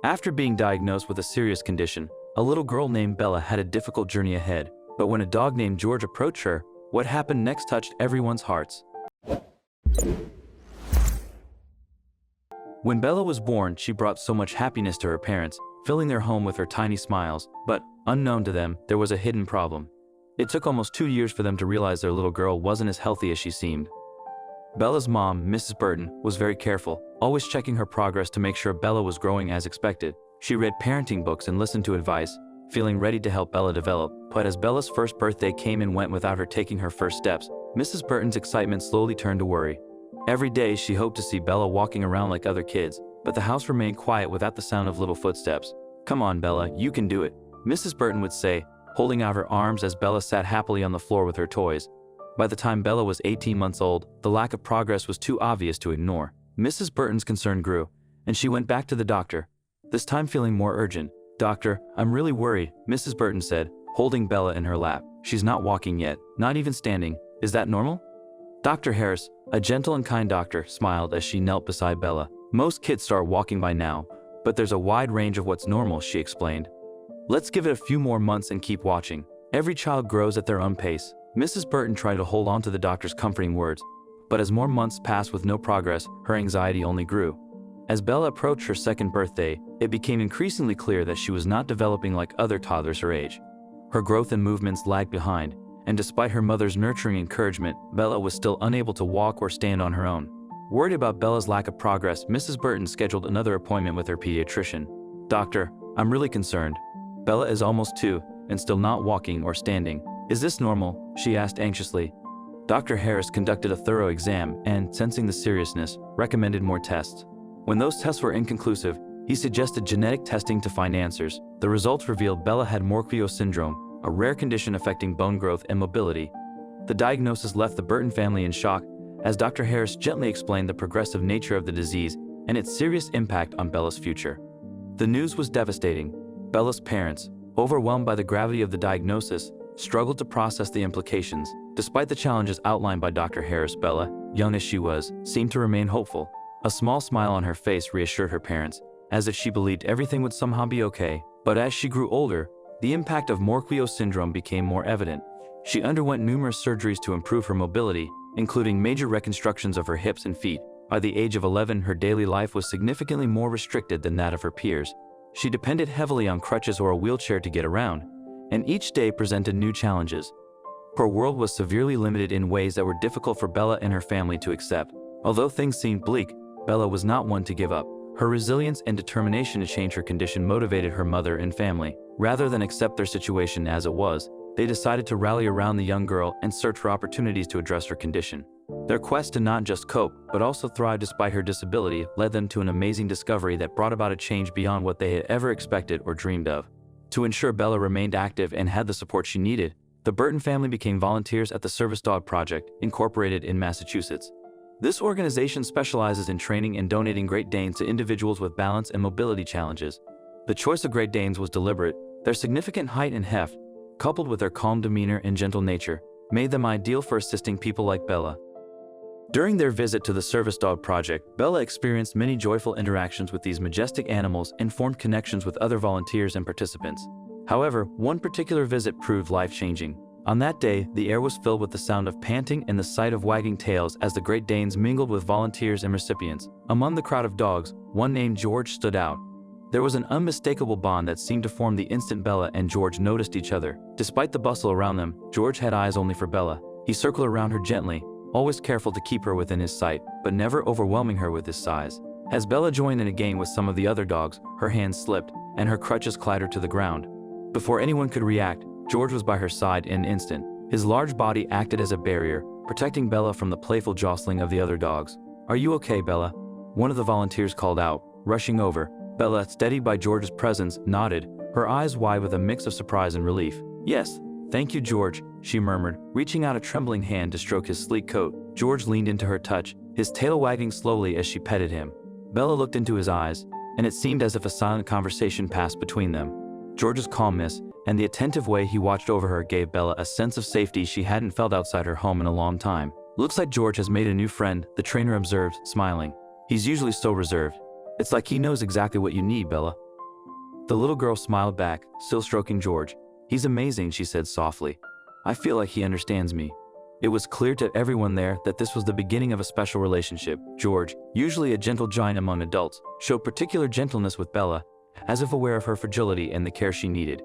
After being diagnosed with a serious condition, a little girl named Bella had a difficult journey ahead. But when a dog named George approached her, what happened next touched everyone's hearts. When Bella was born, she brought so much happiness to her parents, filling their home with her tiny smiles. But, unknown to them, there was a hidden problem. It took almost 2 years for them to realize their little girl wasn't as healthy as she seemed. Bella's mom, Mrs. Burton, was very careful, always checking her progress to make sure Bella was growing as expected. She read parenting books and listened to advice, feeling ready to help Bella develop. But as Bella's first birthday came and went without her taking her first steps, Mrs. Burton's excitement slowly turned to worry. Every day she hoped to see Bella walking around like other kids, but the house remained quiet without the sound of little footsteps. "Come on, Bella, you can do it," Mrs. Burton would say, holding out her arms as Bella sat happily on the floor with her toys. By the time Bella was 18 months old, the lack of progress was too obvious to ignore. Mrs. Burton's concern grew, and she went back to the doctor, this time feeling more urgent. "Doctor, I'm really worried," Mrs. Burton said, holding Bella in her lap. "She's not walking yet, not even standing. Is that normal?" Dr. Harris, a gentle and kind doctor, smiled as she knelt beside Bella. "Most kids start walking by now, but there's a wide range of what's normal," she explained. "Let's give it a few more months and keep watching. Every child grows at their own pace." Mrs. Burton tried to hold on to the doctor's comforting words, but as more months passed with no progress, her anxiety only grew. As Bella approached her second birthday, it became increasingly clear that she was not developing like other toddlers her age. Her growth and movements lagged behind, and despite her mother's nurturing encouragement, Bella was still unable to walk or stand on her own. Worried about Bella's lack of progress, Mrs. Burton scheduled another appointment with her pediatrician. "Doctor, I'm really concerned. Bella is almost 2 and still not walking or standing. Is this normal?" she asked anxiously. Dr. Harris conducted a thorough exam and, sensing the seriousness, recommended more tests. When those tests were inconclusive, he suggested genetic testing to find answers. The results revealed Bella had Morquio syndrome, a rare condition affecting bone growth and mobility. The diagnosis left the Burton family in shock, as Dr. Harris gently explained the progressive nature of the disease and its serious impact on Bella's future. The news was devastating. Bella's parents, overwhelmed by the gravity of the diagnosis, struggled to process the implications. Despite the challenges outlined by Dr. Harris, Bella, young as she was, seemed to remain hopeful. A small smile on her face reassured her parents, as if she believed everything would somehow be okay. But as she grew older, the impact of Morquio syndrome became more evident. She underwent numerous surgeries to improve her mobility, including major reconstructions of her hips and feet. By the age of 11, her daily life was significantly more restricted than that of her peers. She depended heavily on crutches or a wheelchair to get around, and each day presented new challenges. Her world was severely limited in ways that were difficult for Bella and her family to accept. Although things seemed bleak, Bella was not one to give up. Her resilience and determination to change her condition motivated her mother and family. Rather than accept their situation as it was, they decided to rally around the young girl and search for opportunities to address her condition. Their quest to not just cope, but also thrive despite her disability, led them to an amazing discovery that brought about a change beyond what they had ever expected or dreamed of. To ensure Bella remained active and had the support she needed, the Burton family became volunteers at the Service Dog Project, incorporated in Massachusetts. This organization specializes in training and donating Great Danes to individuals with balance and mobility challenges. The choice of Great Danes was deliberate. Their significant height and heft, coupled with their calm demeanor and gentle nature, made them ideal for assisting people like Bella. During their visit to the Service Dog Project, Bella experienced many joyful interactions with these majestic animals and formed connections with other volunteers and participants. However, one particular visit proved life-changing. On that day, the air was filled with the sound of panting and the sight of wagging tails as the Great Danes mingled with volunteers and recipients. Among the crowd of dogs, one named George stood out. There was an unmistakable bond that seemed to form the instant Bella and George noticed each other. Despite the bustle around them, George had eyes only for Bella. He circled around her gently, always careful to keep her within his sight, but never overwhelming her with his size. As Bella joined in a game with some of the other dogs, her hands slipped, and her crutches clattered to the ground. Before anyone could react, George was by her side in an instant. His large body acted as a barrier, protecting Bella from the playful jostling of the other dogs. "Are you okay, Bella?" one of the volunteers called out, rushing over. Bella, steadied by George's presence, nodded, her eyes wide with a mix of surprise and relief. "Yes, thank you, George," she murmured, reaching out a trembling hand to stroke his sleek coat. George leaned into her touch, his tail wagging slowly as she petted him. Bella looked into his eyes, and it seemed as if a silent conversation passed between them. George's calmness and the attentive way he watched over her gave Bella a sense of safety she hadn't felt outside her home in a long time. "Looks like George has made a new friend," the trainer observed, smiling. "He's usually so reserved. It's like he knows exactly what you need, Bella." The little girl smiled back, still stroking George. "He's amazing," she said softly. "I feel like he understands me." It was clear to everyone there that this was the beginning of a special relationship. George, usually a gentle giant among adults, showed particular gentleness with Bella, as if aware of her fragility and the care she needed.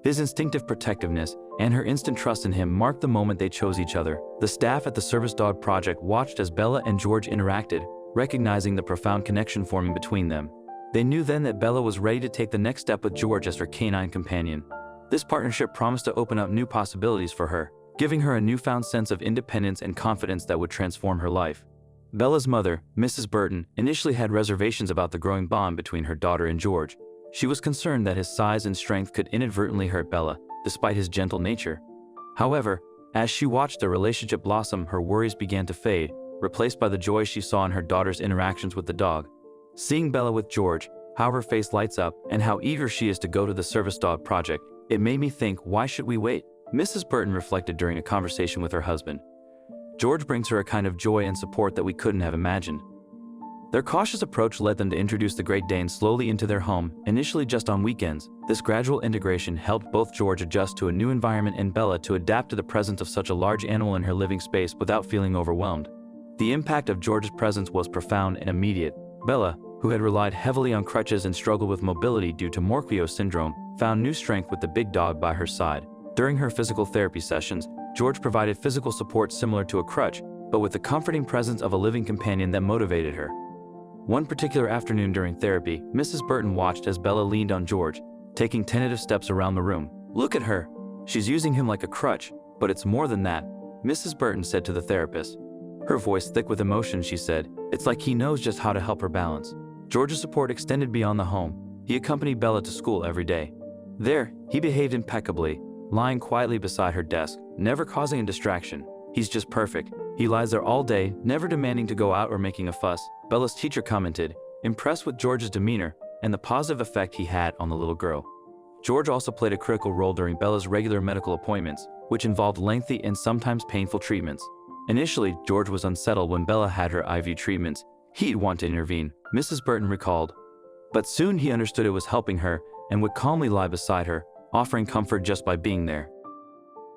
His instinctive protectiveness and her instant trust in him marked the moment they chose each other. The staff at the Service Dog Project watched as Bella and George interacted, recognizing the profound connection forming between them. They knew then that Bella was ready to take the next step with George as her canine companion. This partnership promised to open up new possibilities for her, giving her a newfound sense of independence and confidence that would transform her life. Bella's mother, Mrs. Burton, initially had reservations about the growing bond between her daughter and George. She was concerned that his size and strength could inadvertently hurt Bella, despite his gentle nature. However, as she watched their relationship blossom, her worries began to fade, replaced by the joy she saw in her daughter's interactions with the dog. Seeing Bella with George, how her face lights up, and how eager she is to go to the Service Dog Project, it made me think, why should we wait? Mrs. Burton reflected during a conversation with her husband. George brings her a kind of joy and support that we couldn't have imagined. Their cautious approach led them to introduce the Great Dane slowly into their home, initially just on weekends. This gradual integration helped both George adjust to a new environment and Bella to adapt to the presence of such a large animal in her living space without feeling overwhelmed. The impact of George's presence was profound and immediate. Bella, who had relied heavily on crutches and struggled with mobility due to Morquio syndrome, found new strength with the big dog by her side. During her physical therapy sessions, George provided physical support similar to a crutch, but with the comforting presence of a living companion that motivated her. One particular afternoon during therapy, Mrs. Burton watched as Bella leaned on George, taking tentative steps around the room. "Look at her. She's using him like a crutch, but it's more than that," Mrs. Burton said to the therapist. Her voice thick with emotion, she said, "It's like he knows just how to help her balance." George's support extended beyond the home. He accompanied Bella to school every day. There, he behaved impeccably, lying quietly beside her desk, never causing a distraction. "He's just perfect. He lies there all day, never demanding to go out or making a fuss," Bella's teacher commented, impressed with George's demeanor and the positive effect he had on the little girl. George also played a critical role during Bella's regular medical appointments, which involved lengthy and sometimes painful treatments. Initially, George was unsettled when Bella had her IV treatments. He'd want to intervene, Mrs. Burton recalled. But soon he understood it was helping her and would calmly lie beside her, offering comfort just by being there.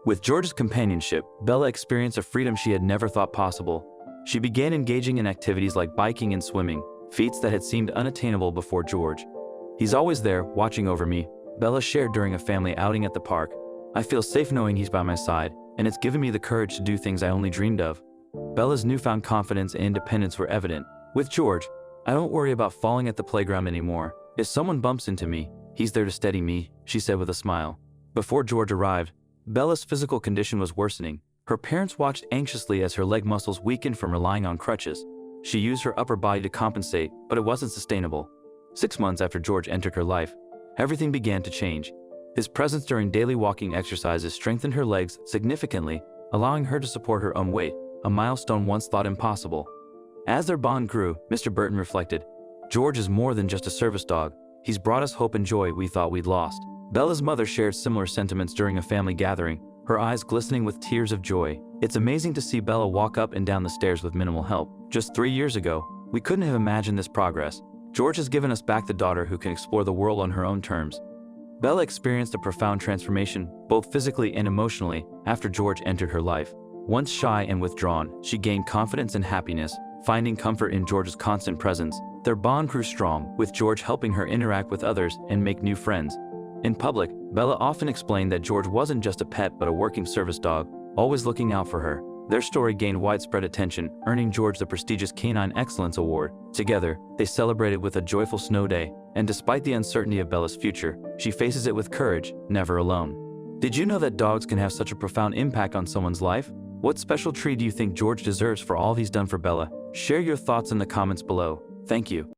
With George's companionship, Bella experienced a freedom she had never thought possible. She began engaging in activities like biking and swimming, feats that had seemed unattainable before George. "He's always there, watching over me," Bella shared during a family outing at the park. "I feel safe knowing he's by my side, and it's given me the courage to do things I only dreamed of." Bella's newfound confidence and independence were evident. "With George, I don't worry about falling at the playground anymore. If someone bumps into me, he's there to steady me," she said with a smile. Before George arrived, Bella's physical condition was worsening. Her parents watched anxiously as her leg muscles weakened from relying on crutches. She used her upper body to compensate, but it wasn't sustainable. 6 months after George entered her life, everything began to change. His presence during daily walking exercises strengthened her legs significantly, allowing her to support her own weight, a milestone once thought impossible. As their bond grew, Mr. Burton reflected, "George is more than just a service dog. He's brought us hope and joy we thought we'd lost." Bella's mother shared similar sentiments during a family gathering, her eyes glistening with tears of joy. "It's amazing to see Bella walk up and down the stairs with minimal help. Just 3 years ago, we couldn't have imagined this progress. George has given us back the daughter who can explore the world on her own terms." Bella experienced a profound transformation, both physically and emotionally, after George entered her life. Once shy and withdrawn, she gained confidence and happiness, finding comfort in George's constant presence. Their bond grew strong, with George helping her interact with others and make new friends. In public, Bella often explained that George wasn't just a pet but a working service dog, always looking out for her. Their story gained widespread attention, earning George the prestigious Canine Excellence Award. Together, they celebrated with a joyful snow day, and despite the uncertainty of Bella's future, she faces it with courage, never alone. Did you know that dogs can have such a profound impact on someone's life? What special treat do you think George deserves for all he's done for Bella? Share your thoughts in the comments below. Thank you.